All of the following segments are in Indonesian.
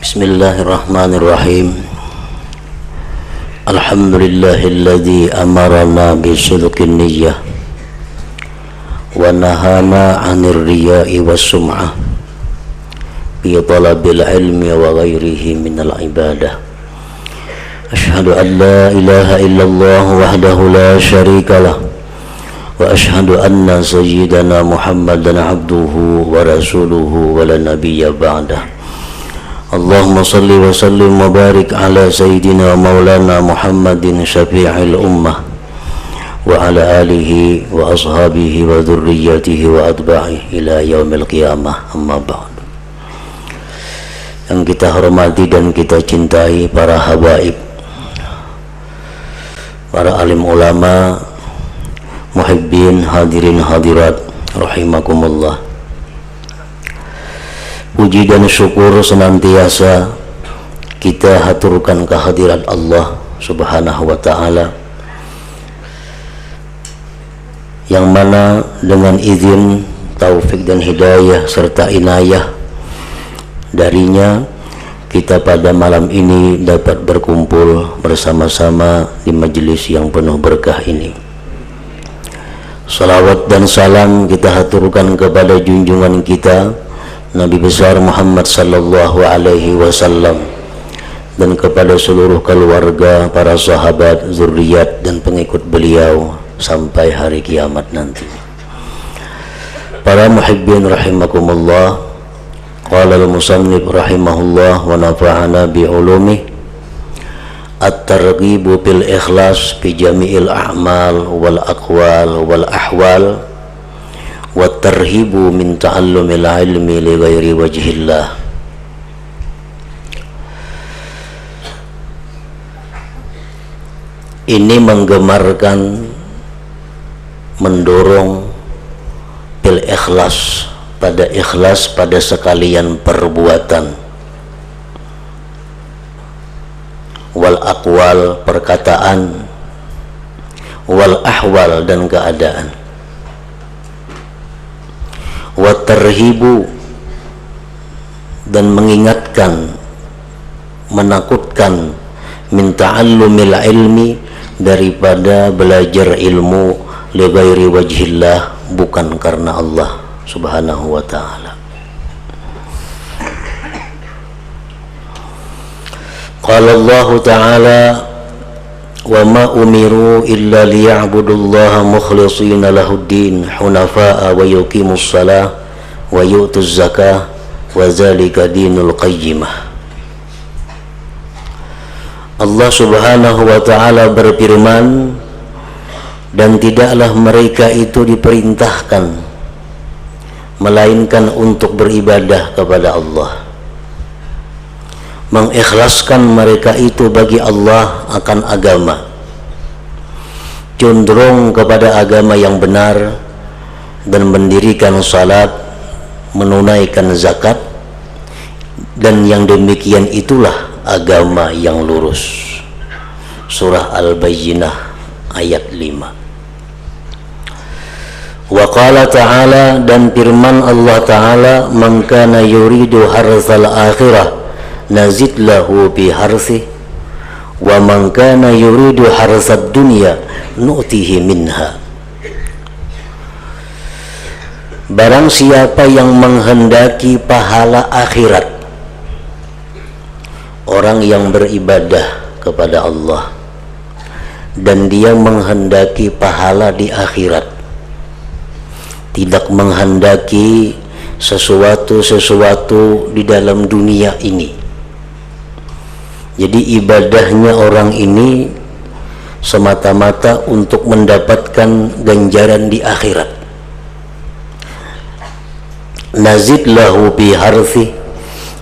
Bismillahirrahmanirrahim. Alhamdulillahilladzi amarana bisidqin niyyah wa nahana 'anir riya'i was-sum'ah bi talabil ilmi wa ghairihi minal ibadah. Asyhadu an la ilaha illallah wahdahu la syarikalah wa asyhadu anna sayyidana Muhammadan abduhu wa rasuluhu wa la nabiyya ba'dah. Allahumma salli wa sallim wa barik ala sayyidina maulana Muhammadin syafi'il ummah wa ala alihi wa ashabihi wa dhurriyyatihi wa atba'ihi ila yaumil qiyamah, amma ba'd. Yang kita hormati dan kita cintai para habaib, para alim ulama, muhibbin, hadirin hadirat rahimakumullah. Puji dan syukur senantiasa kita haturkan kehadirat Allah Subhanahu wa ta'ala, yang mana dengan izin, taufik dan hidayah serta inayah darinya, kita pada malam ini dapat berkumpul bersama-sama di majelis yang penuh berkah ini. Salawat dan salam kita haturkan kepada junjungan kita Nabi besar Muhammad sallallahu alaihi wasallam, dan kepada seluruh keluarga, para sahabat, zuriat dan pengikut beliau sampai hari kiamat nanti. Para muhibbin rahimakumullah, qala al-musannif rahimahullah wa nafa'ana bi ulumih, at-targhibu bil ikhlas fi jami'il a'mal wal aqwal wal ahwal wa tarhibu min ta'allumil ilmi li ghairi wajhillah. Ini menggemarkan, mendorong bil ikhlas, pada sekalian perbuatan, wal aqwal, perkataan, wal ahwal, dan keadaan, wa tarhibu, dan mengingatkan, menakutkan, min ta'allumil ilmi, daripada belajar ilmu, li ghairi wajhillah, bukan karena Allah Subhanahu wa ta'ala. Qala Allah ta'ala, wa ma umiru illa liya'budullaha mukhlishina lahuddin hunafa'a wa yuqimus salah wa yu'tuz zakah wa zalika dinul qayyimah. Allah Subhanahu wa ta'ala berfirman, dan tidaklah mereka itu diperintahkan melainkan untuk beribadah kepada Allah, mengikhlaskan mereka itu bagi Allah akan agama, cenderung kepada agama yang benar, dan mendirikan salat, menunaikan zakat, dan yang demikian itulah agama yang lurus. Surah Al-Bayyinah ayat 5. Wa qala ta'ala, dan firman Allah ta'ala, man kana yuridu harsal akhirah nazid lahu bi harsih wa man kana yuridu harsad dunya nu'tihi minha. Barang siapa yang menghendaki pahala akhirat, orang yang beribadah kepada Allah dan dia menghendaki pahala di akhirat, tidak menghendaki sesuatu di dalam dunia ini. Jadi ibadahnya orang ini semata-mata untuk mendapatkan ganjaran di akhirat. Nazid lahu bi harfi,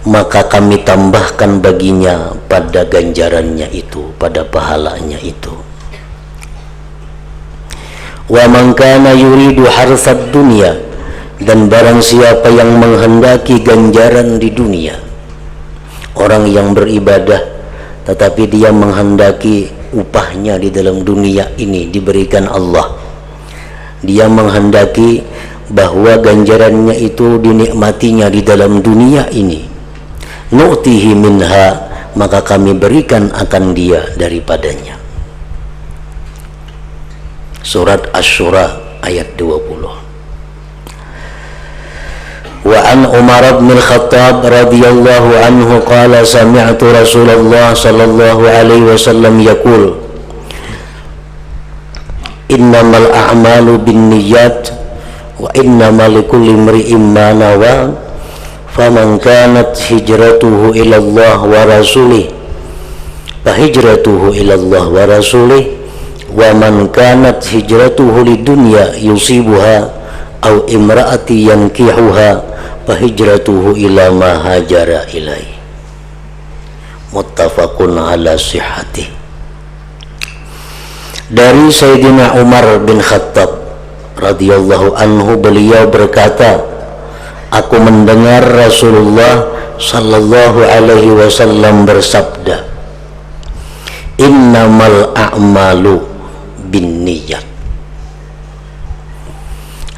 maka kami tambahkan baginya pada ganjarannya itu, pada pahalanya itu. Wa man kana yuridu harsad dunya, dan barang siapa yang menghendaki ganjaran di dunia, orang yang beribadah tetapi dia menghendaki upahnya di dalam dunia ini diberikan Allah, dia menghendaki bahwa ganjarannya itu dinikmatinya di dalam dunia ini, nu'tihi minha, maka kami berikan akan dia daripadanya. Surat Asy-Syura ayat 20. Wa an Umar bin Khattab radhiyallahu anhu qala sami'tu Rasulullah sallallahu alaihi wasallam yaqul innamal a'malu binniyat wa innamal likulli imri'in ma nawa faman kanat hijratuhu ila Allah wa rasulih fa hijratuhu ila Allah wa rasulih wa man kanat hijratuhu lidunya yusibuha aw imra'ati yankihuha fa hijratuhu ila ma hajara ilaihi. Muttafaqun ala sihhatih. Dari Sayyidina Umar bin Khattab radhiyallahu anhu, beliau berkata, aku mendengar Rasulullah sallallahu alaihi wasallam bersabda, innamal a'malu binniyat.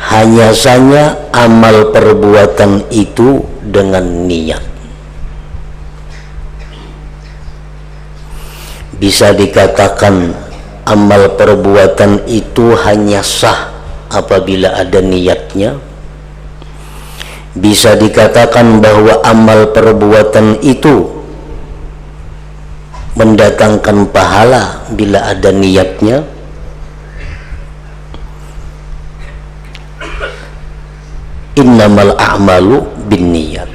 Hanya saja amal perbuatan itu dengan niat. Bisa dikatakan amal perbuatan itu hanya sah apabila ada niatnya. Bisa dikatakan bahwa amal perbuatan itu mendatangkan pahala bila ada niatnya. Innamal a'malu binniyat.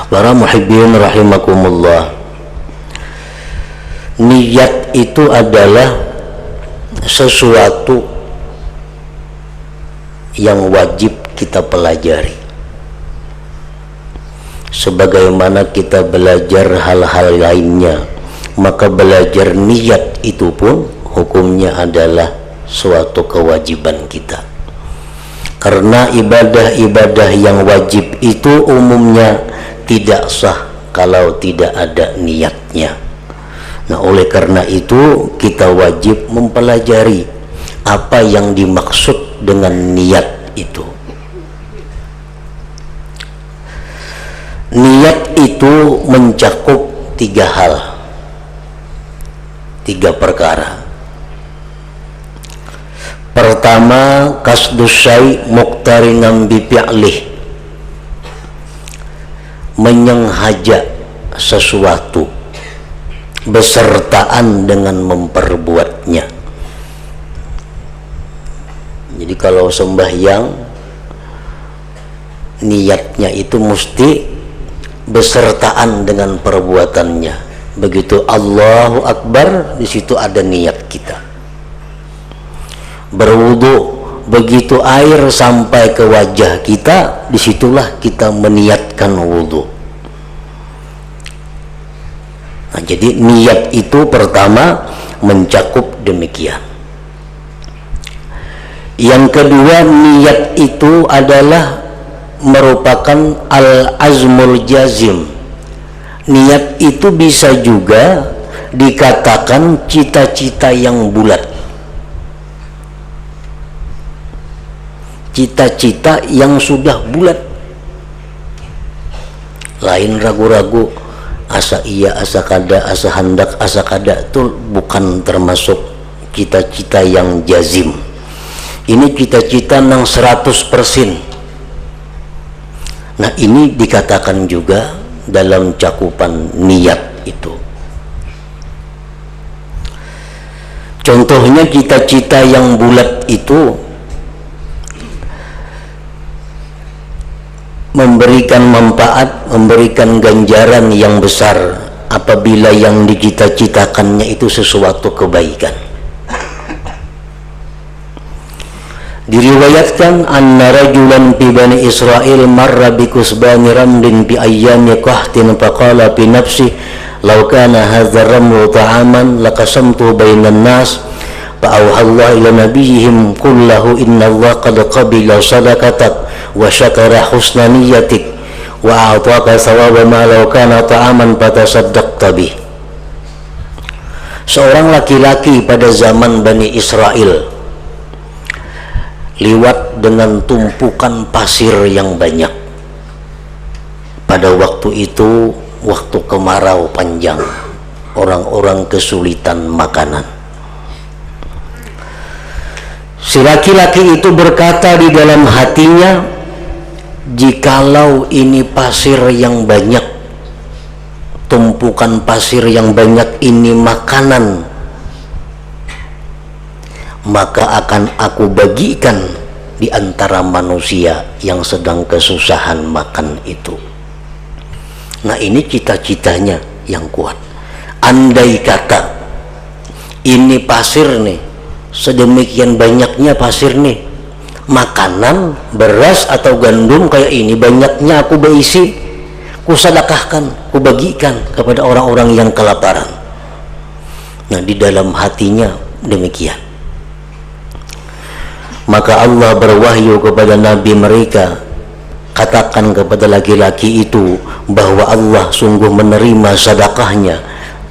Para muhibbin rahimakumullah, niat itu adalah sesuatu yang wajib kita pelajari. Sebagaimana kita belajar hal-hal lainnya, maka belajar niat itu pun hukumnya adalah suatu kewajiban kita. Karena ibadah-ibadah yang wajib itu umumnya tidak sah kalau tidak ada niatnya. Nah, oleh karena itu kita wajib mempelajari apa yang dimaksud dengan niat itu. Niat itu mencakup 3 hal, 3 perkara. Pertama, qasdus syai' muqtarinan bi fi'lih, menyenghaja sesuatu besertaan dengan memperbuatnya. Jadi kalau sembahyang, niatnya itu mesti besertaan dengan perbuatannya. Begitu Allahu Akbar, di situ ada niat kita. Berwudu, begitu air sampai ke wajah kita, disitulah kita meniatkan wudu. Nah, jadi niat itu pertama mencakup demikian. Yang kedua, niat itu adalah merupakan al-azmul jazim. Niat itu bisa juga dikatakan cita-cita yang bulat, cita-cita yang sudah bulat, lain ragu-ragu, asa iya, asa kada, asa hendak, asa kada, itu bukan termasuk cita-cita yang jazim. Ini cita-cita yang 100%. Nah, ini dikatakan juga dalam cakupan niat itu. Contohnya cita-cita yang bulat itu memberikan manfaat, memberikan ganjaran yang besar apabila yang dicita-citakannya itu sesuatu kebaikan. Diriwayatkan anna rajulan fi bani Israil marra bi kusbani ramlin bi ayyami qahtin faqala fi nafsi law kana hadzal ramlu ta'aman laqasamtu bainan nas fa auhallahu ila nabiyihim kullahu inna Allah qad qabila sadaqatak wa syakara husna niyatik wa a'taka thawaba ma law kana ta'aman fatasaddaqta bih. Seorang laki-laki pada zaman Bani Israel liwat dengan tumpukan pasir yang banyak. Pada pada waktu itu waktu kemarau panjang, orang-orang kesulitan makanan. Si laki-laki itu berkata di dalam hatinya, jikalau ini pasir yang banyak, tumpukan pasir yang banyak ini makanan, maka akan aku bagikan di antara manusia yang sedang kesusahan makan itu. Nah, ini cita-citanya yang kuat. Andai kata ini pasir nih, sedemikian banyaknya pasir nih, makanan, beras atau gandum kayak ini banyaknya aku berisi, ku sedekahkan, ku bagikan kepada orang-orang yang kelaparan. Nah, di dalam hatinya demikian. Maka Allah berwahyu kepada Nabi mereka, katakan kepada laki-laki itu bahwa Allah sungguh menerima sedekahnya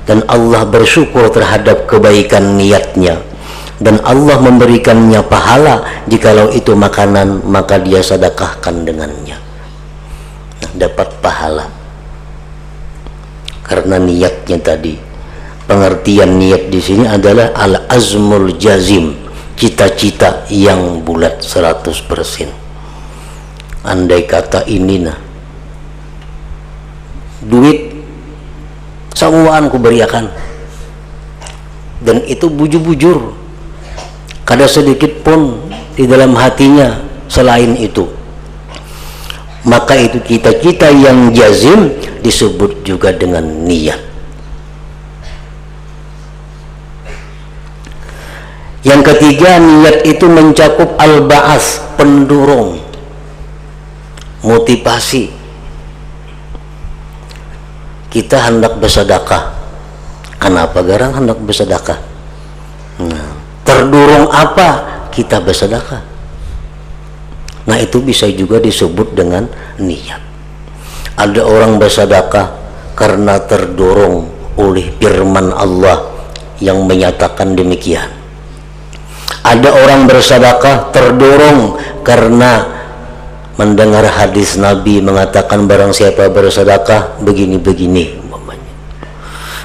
dan Allah bersyukur terhadap kebaikan niatnya, dan Allah memberikannya pahala jikalau itu makanan maka dia sedekahkan dengannya. Nah, dapat pahala karena niatnya tadi. Pengertian niat di sini adalah al-azmul jazim, cita-cita yang bulat 100%. Andai kata ini nah duit semuaan ku beriakan, dan itu bujur-bujur, kada sedikit pun di dalam hatinya selain itu, maka itu cita-cita yang jazim disebut juga dengan niat. Yang ketiga, niat itu mencakup al-ba'as, pendorong, motivasi. Kita hendak bersedekah. Kenapa garang hendak bersedekah? Nah, terdorong apa kita bersedekah? Nah, itu bisa juga disebut dengan niat. Ada orang bersedekah karena terdorong oleh firman Allah yang menyatakan demikian. Ada orang bersedekah terdorong karena mendengar hadis Nabi mengatakan barang siapa bersedekah begini-begini.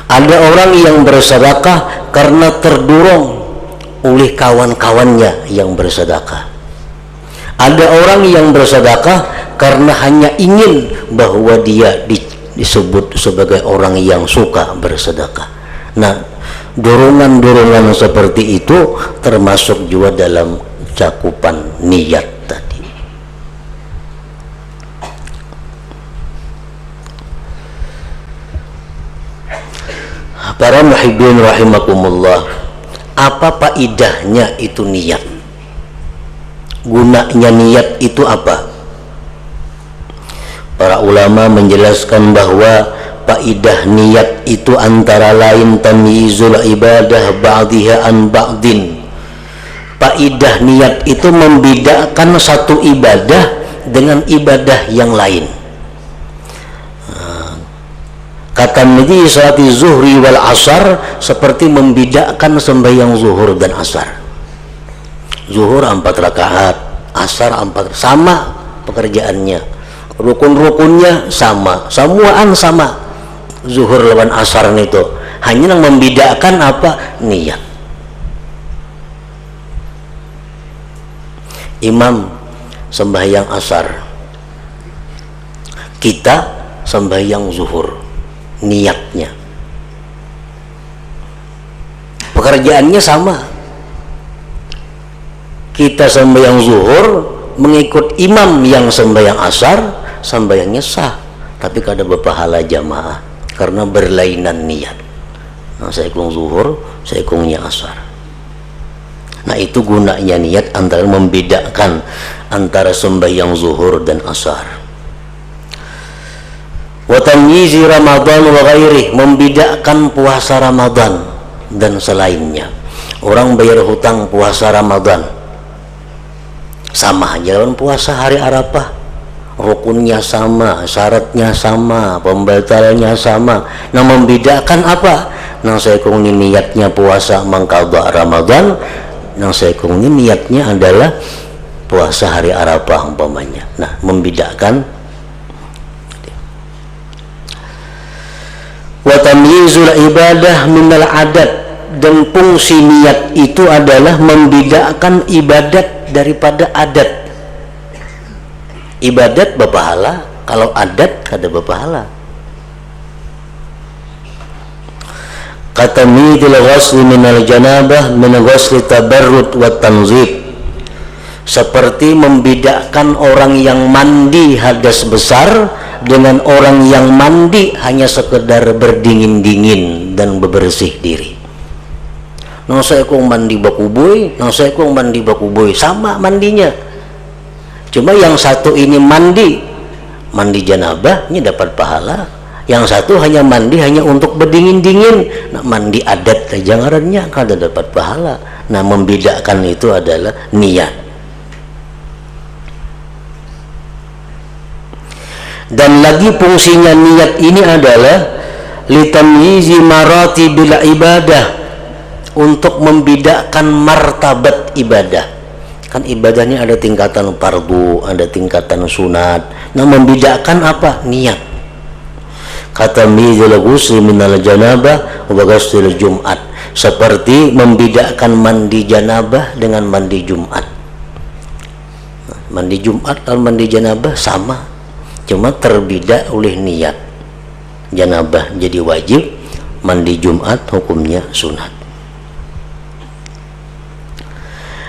Ada orang yang bersedekah karena terdorong oleh kawan-kawannya yang bersedekah. Ada orang yang bersedekah karena hanya ingin bahwa dia disebut sebagai orang yang suka bersedekah. Nah, dorongan-dorongan seperti itu termasuk juga dalam cakupan niat tadi. Para muhibbin rahimakumullah, apa faedahnya itu niat? Gunanya niat itu apa? Para ulama menjelaskan bahwa faedah niat itu antara lain tamyizul ibadah ba'diha an ba'din. Faedah niat itu membedakan satu ibadah dengan ibadah yang lain. Kata Nabi salati zuhri wal asar seperti membedakan sembahyang zuhur dan asar. Zuhur 4 rakaat, asar 4, sama pekerjaannya, rukun-rukunnya sama, semuaan sama. Zuhur lawan asar itu hanya yang membedakan apa? Niat. Imam sembahyang asar, kita sembahyang zuhur, niatnya, pekerjaannya sama. Kita sembahyang zuhur mengikut imam yang sembahyang asar, sembahyangnya sah, tapi kada berpahala jamaah karena berlainan niat. Nah, saya kong zuhur, saya kongnya asar. Nah, itu gunanya niat antara membedakan antara sembahyang zuhur dan asar. Wa tamyizi Ramadan wa ghairi, membedakan puasa Ramadan dan selainnya. Orang bayar hutang puasa Ramadan sama aja dengan puasa hari Arafah, rukunnya sama, syaratnya sama, pembatalnya sama. Nah, membedakan apa? Nah, saya kongni niatnya puasa mengqadha Ramadan, nah saya kongni niatnya adalah puasa hari Arafah umpamanya. Nah, membedakan. Wa tamyizul ibadah minal adat, dan fungsi niat itu adalah membedakan ibadat daripada adat. Ibadat berpahala, kalau adat kada berpahala. Kata midil ghusl minal janabah min ghusli tabarrud wa tanzib, seperti membedakan orang yang mandi hadas besar dengan orang yang mandi hanya sekedar berdingin-dingin dan bebersih diri. Nang saya kong mandi bakuboy, nang saya kong mandi bakuboy, sama mandinya. Cuma yang satu ini mandi janabahnya dapat pahala, yang satu hanya mandi hanya untuk berdingin-dingin. Nah, mandi adat saja ngarannya kada dapat pahala. Nah, membedakan itu adalah niat. Dan lagi fungsinya niat ini adalah litamyizi maratibil ibadah, untuk membedakan martabat ibadah. Kan ibadahnya ada tingkatan fardu, ada tingkatan sunat. Nah, membedakan apa? Niat. Kata mizul ghusl minal janabah wa ghusl Jumat, seperti membedakan mandi janabah dengan mandi Jumat. Nah, mandi Jumat dan mandi janabah sama, cuma terbeda oleh niat. Janabah jadi wajib, mandi Jumat hukumnya sunat.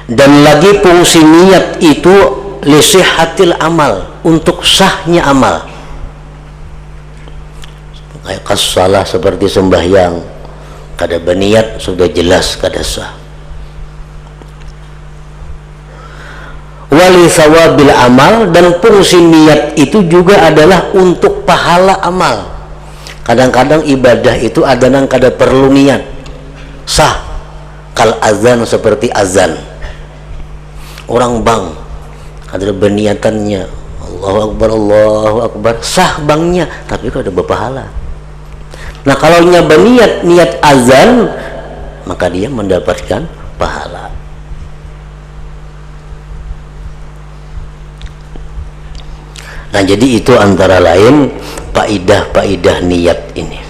Dan lagi fungsi niat itu lisihhatil amal, untuk sahnya amal. Kayak salah seperti sembahyang, kada berniat sudah jelas kada sah. Wali sawabil amal, dan fungsi niat itu juga adalah untuk pahala amal. Kadang-kadang ibadah itu ada yang kada perlu niat, sah. Kal azan, seperti azan. Orang bang ada berniatannya Allahu Akbar, sah bangnya, tapi kok ada berpahala. Nah, kalau niat azan, maka dia mendapatkan pahala. Nah, jadi itu antara lain faidah niat ini.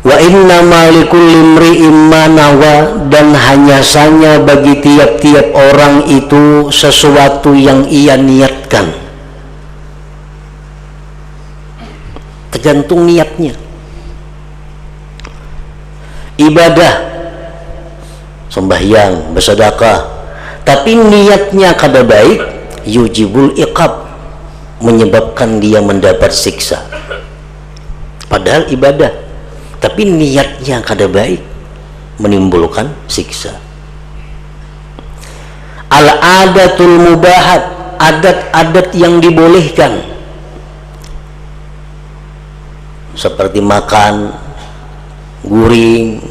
Wa inna malikul imri'in ma nawa, dan hanya saja bagi tiap-tiap orang itu sesuatu yang ia niatkan. Tergantung niatnya. Ibadah, sembahyang, bersedekah, tapi niatnya kada baik, yujibul iqab, menyebabkan dia mendapat siksa. Padahal ibadah, tapi niatnya kada baik, menimbulkan siksa. Al-adatul mubahat, adat-adat yang dibolehkan, seperti makan, guring,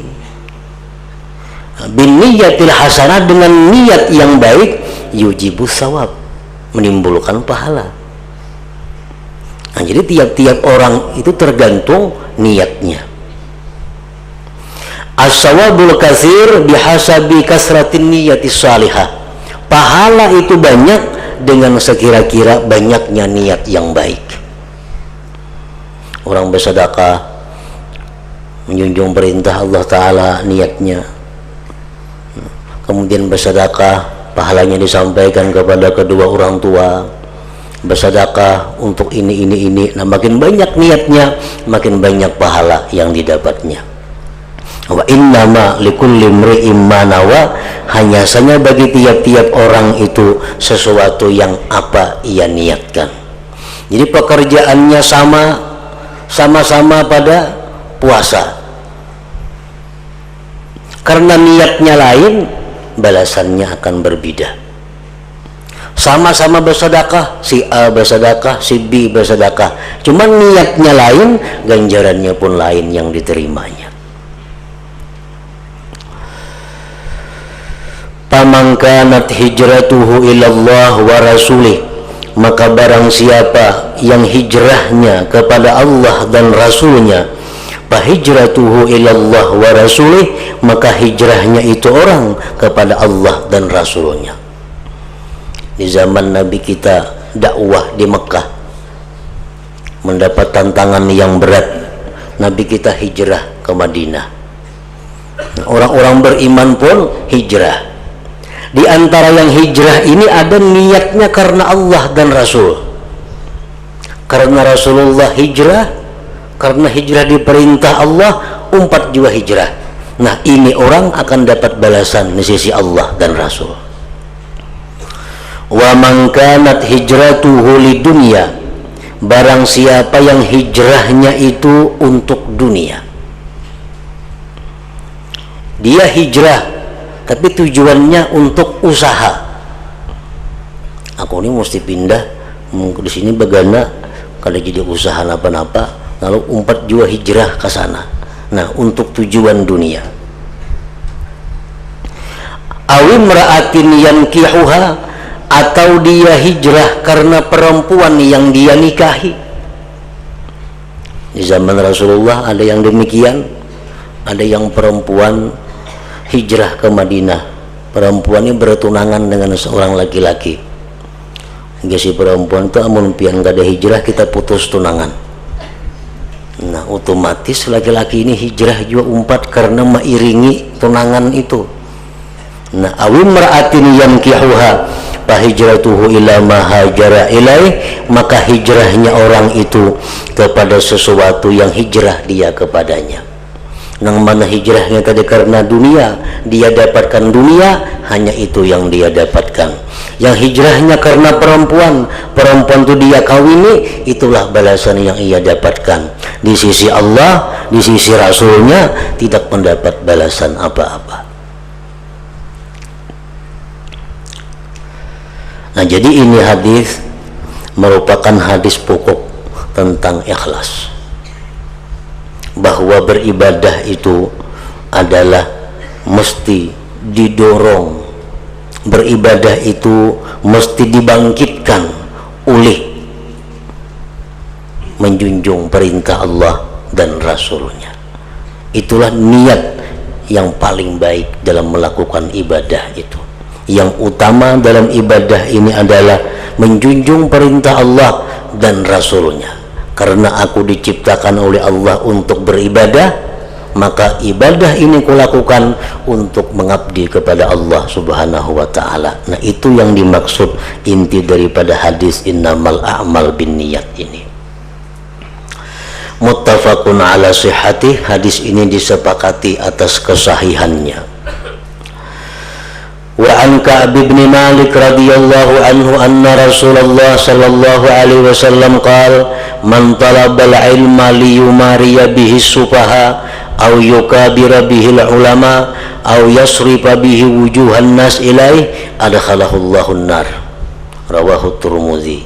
bin niyatil hasanah, dengan niat yang baik, yujibus sawab, menimbulkan pahala. Nah, jadi tiap-tiap orang itu tergantung niatnya. As-sawabul katsir bihasabi kasratin niyati salihah, pahala itu banyak dengan sekira-kira banyaknya niat yang baik. Orang bersedekah menjunjung perintah Allah Ta'ala, niatnya, kemudian bersedekah, pahalanya disampaikan kepada kedua orang tua, bersedekah untuk ini. Nah, makin banyak niatnya, makin banyak pahala yang didapatnya. Wa innama likulli imri'in ma nawa, hanya saja bagi tiap-tiap orang itu sesuatu yang apa ia niatkan. Jadi pekerjaannya sama-sama pada puasa, karena niatnya lain, balasannya akan berbeda. Sama-sama bersedekah, si A bersedekah, si B bersedekah, cuma niatnya lain, ganjarannya pun lain yang diterimanya. Faman kanat hijratuhu ilallah wa rasulih, maka barang siapa yang hijrahnya kepada Allah dan Rasulnya, fahijratuhu ilallah wa rasulih, maka hijrahnya itu orang kepada Allah dan Rasulnya. Di zaman Nabi kita dakwah di Mekah, mendapat tantangan yang berat, Nabi kita hijrah ke Madinah. Orang-orang beriman pun hijrah. Di antara yang hijrah ini ada niatnya karena Allah dan Rasul. Karena Rasulullah hijrah, karena hijrah diperintah Allah, umpat juga hijrah. Nah, ini orang akan dapat balasan di sisi Allah dan Rasul. Wa man kanat hijratuhu lidunya, barang siapa yang hijrahnya itu untuk dunia. Dia hijrah tapi tujuannya untuk usaha. Aku ini mesti pindah di sini bagana kalau jadi usaha apa-apa, lalu umpat juga hijrah ke sana. Nah, untuk tujuan dunia. Awim ra'atin yankihuha, atau dia hijrah karena perempuan yang dia nikahi. Di zaman Rasulullah ada yang demikian, ada yang perempuan hijrah ke Madinah. Perempuan ini bertunangan dengan seorang laki-laki. Hingga si perempuan itu amun pian gak ada hijrah, kita putus tunangan. Nah, otomatis laki-laki ini hijrah juga umpat karena mengiringi tunangan itu. Nah, awim mar'atin yankihuha fa hijratuhu ila ma hajara ilaih, maka hijrahnya orang itu kepada sesuatu yang hijrah dia kepadanya. Nang mana hijrahnya tadi karena dunia, dia dapatkan dunia, hanya itu yang dia dapatkan. Yang hijrahnya karena perempuan itu dia kawini, itulah balasan yang ia dapatkan. Di sisi Allah, di sisi Rasulnya tidak mendapat balasan apa-apa. Nah, jadi ini hadis merupakan hadis pokok tentang ikhlas, bahwa beribadah itu adalah mesti didorong, beribadah itu mesti dibangkitkan oleh menjunjung perintah Allah dan Rasulnya. Itulah niat yang paling baik dalam melakukan ibadah itu. Yang utama dalam ibadah ini adalah menjunjung perintah Allah dan Rasulnya. Karena aku diciptakan oleh Allah untuk beribadah, maka ibadah ini kulakukan untuk mengabdi kepada Allah Subhanahu wa ta'ala. Nah, itu yang dimaksud inti daripada hadis innamal a'mal binniyat ini. Muttafaqun ala sihhati, hadis ini disepakati atas kesahihannya. Wa an Ka'b bin Malik radhiyallahu anhu anna Rasulullah sallallahu alaihi wasallam qala man talabal ilma liyumariya bihi sufaha aw yukabira bihi ulama aw yasrifa bihi wujuhan nas ilaih adkhalahu Allahun nar. Rawahu Tirmidzi.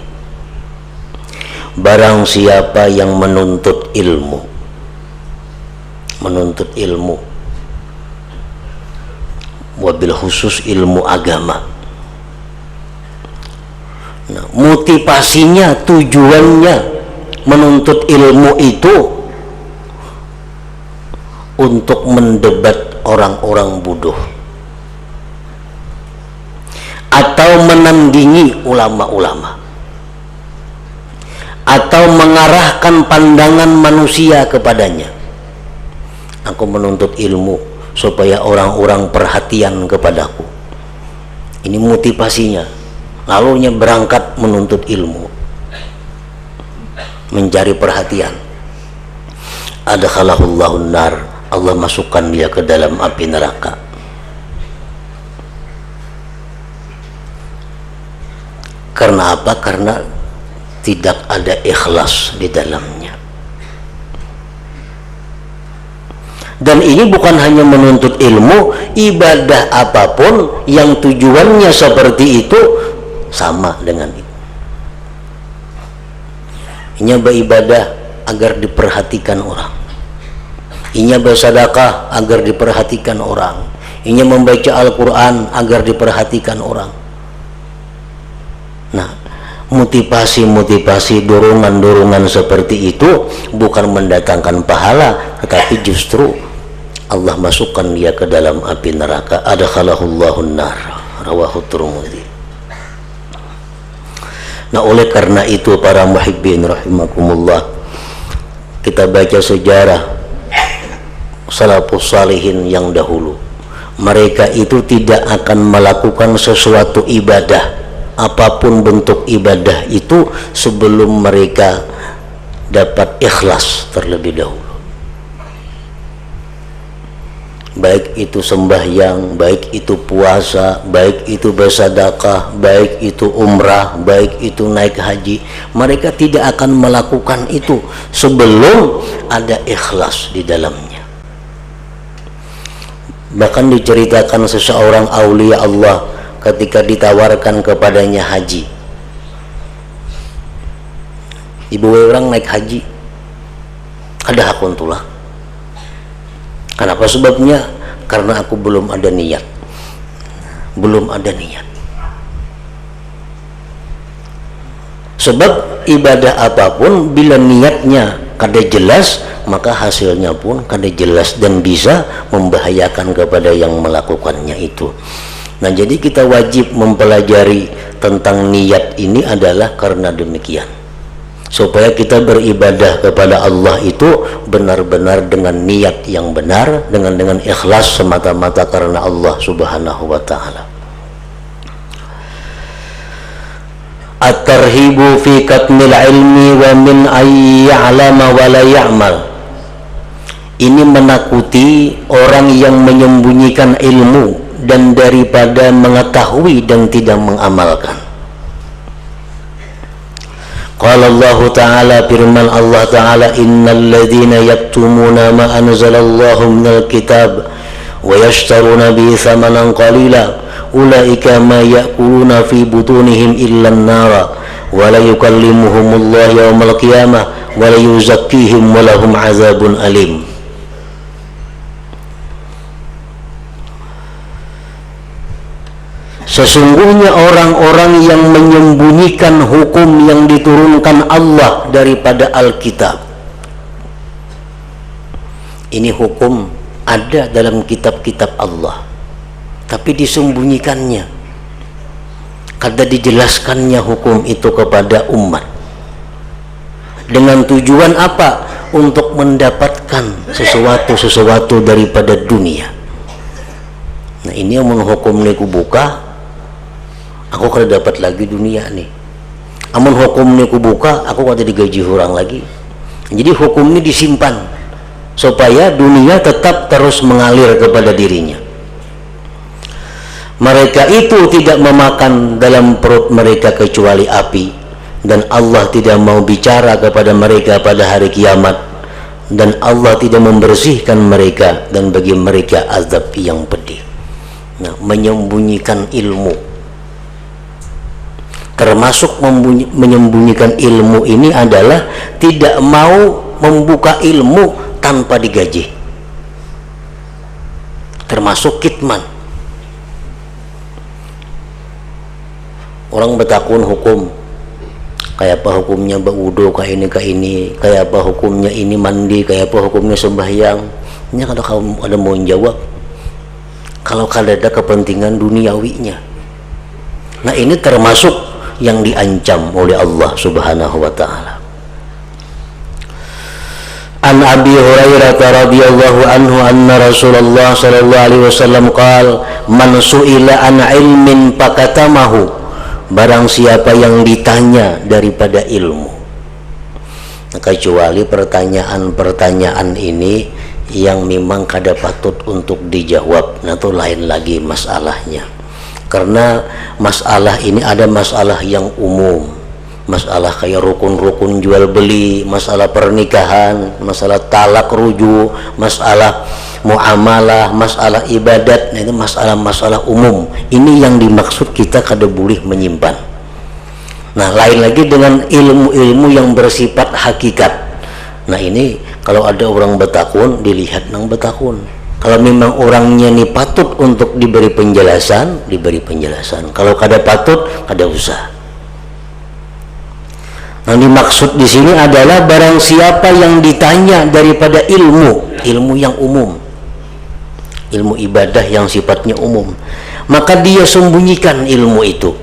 Barang siapa yang menuntut ilmu wabil khusus ilmu agama, nah, motivasinya, tujuannya menuntut ilmu itu untuk mendebat orang-orang bodoh atau menandingi ulama-ulama atau mengarahkan pandangan manusia kepadanya. Aku menuntut ilmu supaya orang-orang perhatian kepadaku. Ini motivasinya. Lalunya berangkat menuntut ilmu, mencari perhatian. Adkhalahullahu nar, Allah masukkan dia ke dalam api neraka. Karena apa? Karena tidak ada ikhlas di dalamnya. Dan ini bukan hanya menuntut ilmu, ibadah apapun yang tujuannya seperti itu sama dengan itu. Inya beribadah agar diperhatikan orang, inya bersedekah agar diperhatikan orang, inya membaca Al-Quran agar diperhatikan orang. Nah, motivasi-motivasi, dorongan-dorongan seperti itu bukan mendatangkan pahala, tetapi justru Allah masukkan dia ke dalam api neraka. Adkhalahullahu nar. Rawahu Tirmidzi. Nah, oleh karena itu para muhibbin rahimakumullah, kita baca sejarah salafus salihin yang dahulu. Mereka itu tidak akan melakukan sesuatu ibadah, apapun bentuk ibadah itu, sebelum mereka dapat ikhlas terlebih dahulu. Baik itu sembahyang, baik itu puasa, baik itu bersedekah, baik itu umrah, baik itu naik haji, mereka tidak akan melakukan itu sebelum ada ikhlas di dalamnya. Bahkan diceritakan seseorang aulia Allah ketika ditawarkan kepadanya haji. Ibu orang naik haji, ada hakun tulah. Kenapa sebabnya? Karena aku belum ada niat. Belum ada niat. Sebab ibadah apapun bila niatnya kada jelas, maka hasilnya pun kada jelas dan bisa membahayakan kepada yang melakukannya itu. Nah, jadi kita wajib mempelajari tentang niat ini adalah karena demikian, supaya kita beribadah kepada Allah itu benar-benar dengan niat yang benar, dengan ikhlas semata-mata karena Allah Subhanahu wa ta'ala. At-tarhibu fi katmil ilmi wa min ayya'lama wa la ya'mal. Ini menakuti orang yang menyembunyikan ilmu dan daripada mengetahui dan tidak mengamalkan. Qala Allah Ta'ala, firman Allah Ta'ala, innal ladzina yaktumuna ma anzalallahu minal kitab wa yashtaruna bihi thamanan qalila ulaika ma ya'kuluna fi butunihim illa an-nara wa la yukallimuhumullahu yawmal qiyamah wa la yuzakkihim wa lahum 'adzabun alim. Sesungguhnya orang-orang yang menyembunyikan hukum yang diturunkan Allah daripada Alkitab. Ini hukum ada dalam kitab-kitab Allah, tapi disembunyikannya, kada dijelaskannya hukum itu kepada umat. Dengan tujuan apa? Untuk mendapatkan sesuatu daripada dunia. Nah, ini yang menghukum niku buka, aku kada dapat lagi dunia nih. Amun hukum niku buka, aku kada digaji orang lagi. Jadi hukum ini disimpan supaya dunia tetap terus mengalir kepada dirinya. Mereka itu tidak memakan dalam perut mereka kecuali api, dan Allah tidak mau bicara kepada mereka pada hari kiamat, dan Allah tidak membersihkan mereka, dan bagi mereka azab yang pedih. Nah, menyembunyikan ilmu, termasuk menyembunyikan ilmu ini adalah tidak mau membuka ilmu tanpa digaji, termasuk kitman. Orang bertakun hukum, kayak apa hukumnya berwudu, kayak ini, kayak apa hukumnya ini mandi, kayak apa hukumnya sembahyang. Ini kalau kamu ada mau jawab, kalau kada ada kepentingan duniawinya. Nah, ini termasuk yang diancam oleh Allah Subhanahu wa ta'ala. An Abi Hurairah radhiyallahu anhu anna Rasulullah sallallahu alaihi wasallam qala man su'ila an ilmin fakatamahu, barang siapa yang ditanya daripada ilmu, kecuali pertanyaan-pertanyaan ini yang memang kada patut untuk dijawab, nah itu lain lagi masalahnya. Karena masalah ini ada masalah yang umum, masalah kayak rukun-rukun jual beli, masalah pernikahan, masalah talak rujuk, masalah muamalah, masalah ibadat. Nah, itu masalah-masalah umum. Ini yang dimaksud kita kada boleh menyimpan. Nah, lain lagi dengan ilmu-ilmu yang bersifat hakikat. Nah, ini kalau ada orang bertakun, dilihat nang bertakun. Kalau memang orangnya ini patut untuk diberi penjelasan, diberi penjelasan. Kalau kada patut, kada usah. Nah, dimaksud di sini adalah barang siapa yang ditanya daripada ilmu yang umum, ilmu ibadah yang sifatnya umum, maka dia sembunyikan ilmu itu.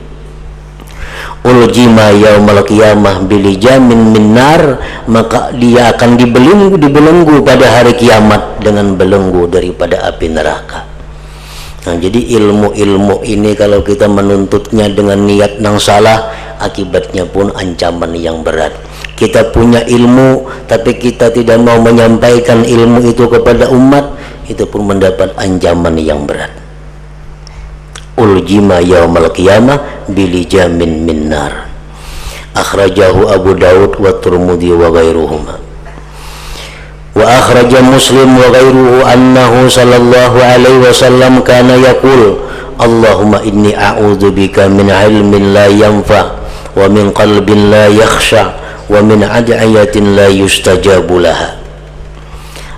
uljima yaumal qiyamah bilijamin minnar, maka dia akan dibelenggu pada hari kiamat dengan belenggu daripada api neraka. Nah, jadi ilmu-ilmu ini kalau kita menuntutnya dengan niat yang salah, akibatnya pun ancaman yang berat. Kita punya ilmu tapi kita tidak mau menyampaikan ilmu itu kepada umat, itu pun mendapat ancaman yang berat. Uljima yaumal qiyamah bilijamin minnar. Akhrajahu Abu Daud wa Tirmidzi wa ghairuhuma. Wa akhraja Muslim wa ghairuhu annahu sallallahu alaihi wasallam kana yaqul Allahumma inni a'udzubika min ilmin la yanfa wa min qalbin la yakhsha wa min ad'iyatin la yustajabu laha.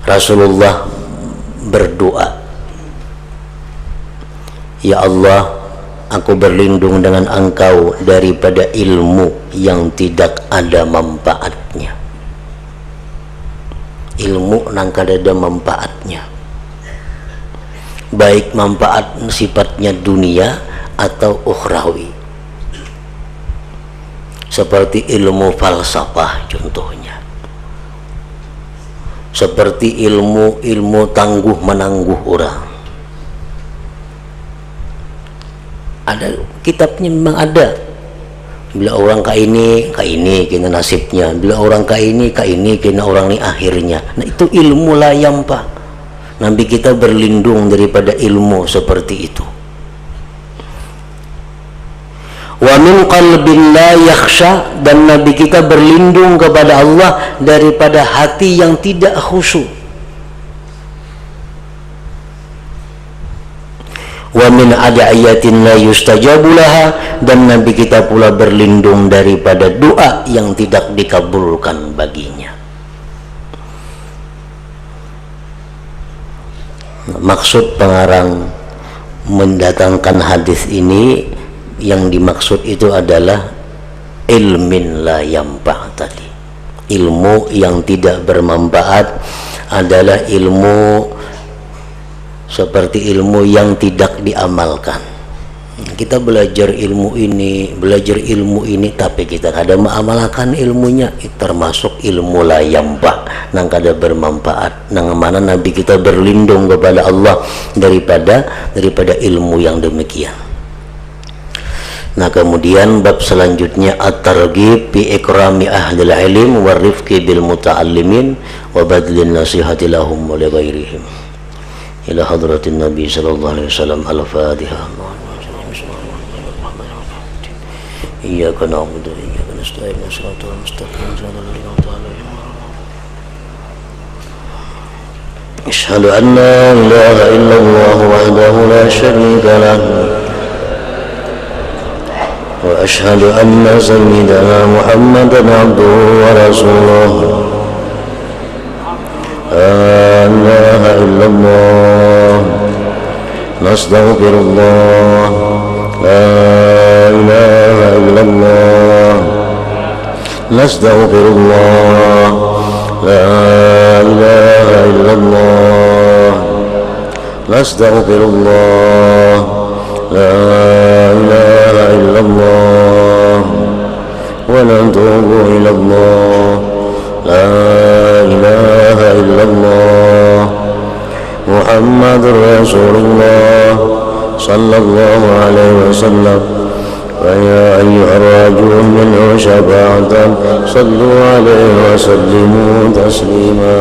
Rasulullah berdoa, ya Allah, aku berlindung dengan Engkau daripada ilmu yang tidak ada manfaatnya. Ilmu nang kada ada manfaatnya, baik manfaat sifatnya dunia atau ukhrawi, seperti ilmu falsafah contohnya, seperti ilmu tangguh menangguh orang. Ada kitabnya, memang ada. Bila orang ka ini kena nasibnya, bila orang ka ini kena orang ini akhirnya. Nah, itu ilmu layam pak. Nabi kita berlindung daripada ilmu seperti itu. Wa min qalbin la yakhsha, dan Nabi kita berlindung kepada Allah daripada hati yang tidak khusyuk. Wa min ad'iyatin la yustajabu laha, dan Nabi kita pula berlindung daripada doa yang tidak dikabulkan baginya. Maksud pengarang mendatangkan hadis ini, yang dimaksud itu adalah ilmin la yanfa tadi. Ilmu yang tidak bermanfaat adalah ilmu seperti ilmu yang tidak diamalkan. Kita belajar ilmu ini tapi kita kada mengamalkan ilmunya, itu termasuk ilmu la yanfa, nang kada bermanfaat, nang mana Nabi kita berlindung kepada Allah daripada ilmu yang demikian. Nah, kemudian bab selanjutnya at-targhib fi ikrami ahlil ilm wa rifqi bil muta'allimin wa badlin nasihati lahum wa li ghairihim. Ila hadratin Nabi sallallahu alaihi wasallam. Al-Fatihah. Iyyaka na'budu wa iyyaka nasta'in. Shiratal mustaqim. Shiratal ladzina an'amta 'alaihim. Asyhadu an la ilaha illallah wahdahu la syarika lahu wa asyhadu anna sayyidana Muhammadan 'abduhu wa rasuluhu. La ilaha illallah nastaghfirullah. La ilaha illallah nastaghfirullah. La ilaha illallah nastaghfirullah. La ilaha illallah wa natubu ilallah. La ilaha illallah Muhammadur Rasulullah sallallahu alaihi wasallam. Wa ya ayyuhar rajulun minhu syafa'atan sallu alaihi wa sallimu taslima.